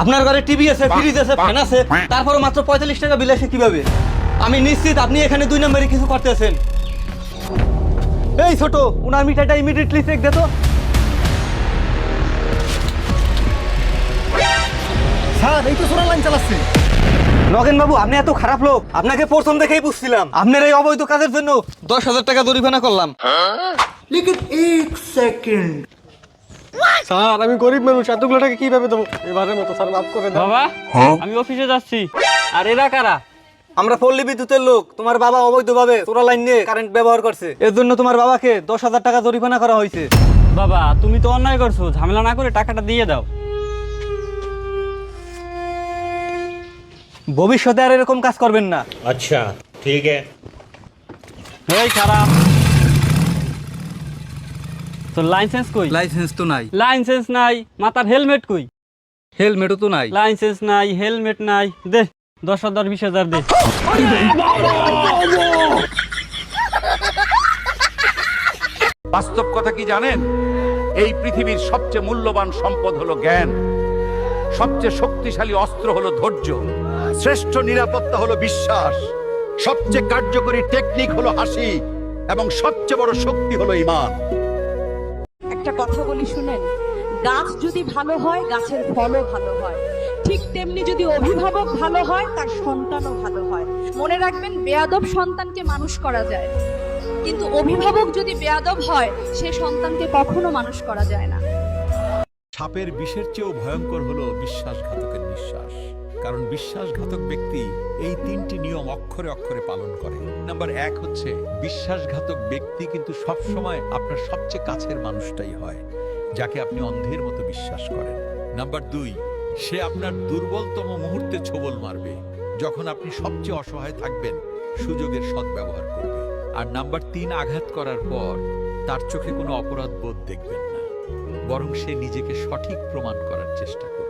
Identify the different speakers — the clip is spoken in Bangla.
Speaker 1: আপনার ঘরে টিভি আছে, ফ্রিজ আছে, ফ্যান আছে, তারপরে মাত্র 45 টাকা বিল আসে কিভাবে? আমি নিশ্চিত আপনি এখানে 2 নম্বরে কিছু করতেছেন। এই ছোট, উনার মিটারটা ইমিডিয়েটলি চেক দে তো।
Speaker 2: স্যার এই তো সোনার লাইন চালাচ্ছে।
Speaker 1: নগেন বাবু, আপনি এত খারাপ লোক, আপনাকে প্রথম দেখেই বুঝছিলাম। আপনার এই অবৈধ কাজের জন্য 10,000 টাকা জরিমানা করলাম।
Speaker 2: লেকিন 1 সেকেন্ড।
Speaker 1: স্যার আমি গরিব মানুষ, এতগুলো টাকা কিভাবে দেবো? এবারের মতো স্যার মাফ করে দেন।
Speaker 3: বাবা আমি অফিসে যাচ্ছি। আর এরা কারা?
Speaker 1: আমরা পল্লী বিদ্যুতের লোক। তোমার বাবা অবৈধভাবে চোরা লাইন নিয়ে কারেন্ট ব্যবহার করছে, এর জন্য তোমার বাবাকে 10,000 টাকা জরিমানা করা হয়েছে।
Speaker 3: বাবা তুমি তো অন্যায় করছো, ঝামেলা না করে টাকাটা দিয়ে দাও।
Speaker 1: ভবিষ্যতে আর এরকম কাজ করবেন না।
Speaker 4: अच्छा ठीक है।
Speaker 3: এই খারাপ, তোর লাইসেন্স কই?
Speaker 1: লাইসেন্স তো নাই।
Speaker 3: লাইসেন্স নাই, মাথার হেলমেট কই?
Speaker 1: হেলমেটও তো নাই।
Speaker 3: লাইসেন্স নাই, হেলমেট নাই, দে 10,000 20,000 দে।
Speaker 5: বাস্তব কথা কি জানেন? এই পৃথিবীর সবচেয়ে মূল্যবান সম্পদ হলো জ্ঞান, সবচেয়ে শক্তিশালী অস্ত্র হলো ধৈর্য, শ্রেষ্ঠ নিরাপত্তা হলো বিশ্বাস, সবচেয়ে কার্যকরী টেকনিক হলো হাসি, এবং সবচেয়ে বড় শক্তি হলো ঈমান।
Speaker 6: একটা কথা বলি শুনেন, গাছ যদি ভালো হয় গাছের ফলও ভালো হয়, ঠিক তেমনি যদি অভিভাবক ভালো হয় তার সন্তানও ভালো হয়। মনে রাখবেন, বেয়াদব সন্তানকে মানুষ করা যায়, কিন্তু অভিভাবক যদি বেয়াদব হয় সে সন্তানকে কখনো মানুষ করা যায় না।
Speaker 7: সাপের বিষের চেয়েও ভয়ঙ্কর হলো বিশ্বাসঘাতকের নিঃশ্বাস, কারণ বিশ্বাসঘাতক ব্যক্তি এই 3টি নিয়ম অক্ষরে অক্ষরে পালন করে। নাম্বার 1 হচ্ছে বিশ্বাসঘাতক ব্যক্তি কিন্তু সবসময় আপনার সবচেয়ে কাছের মানুষটাই হয়, যাকে আপনি অন্ধের মতো বিশ্বাস করেন। নাম্বার 2, সে আপনার দুর্বলতম মুহূর্তে ছোবল মারবে, যখন আপনি সবচেয়ে অসহায় থাকবেন সুযোগের সদ্ব্যবহার করবে। আর নাম্বার 3, আঘাত করার পর তার চোখে কোনো অপরাধ বোধ দেখবেন না, বরং সে নিজেকে সঠিক প্রমাণ করার চেষ্টা করবে।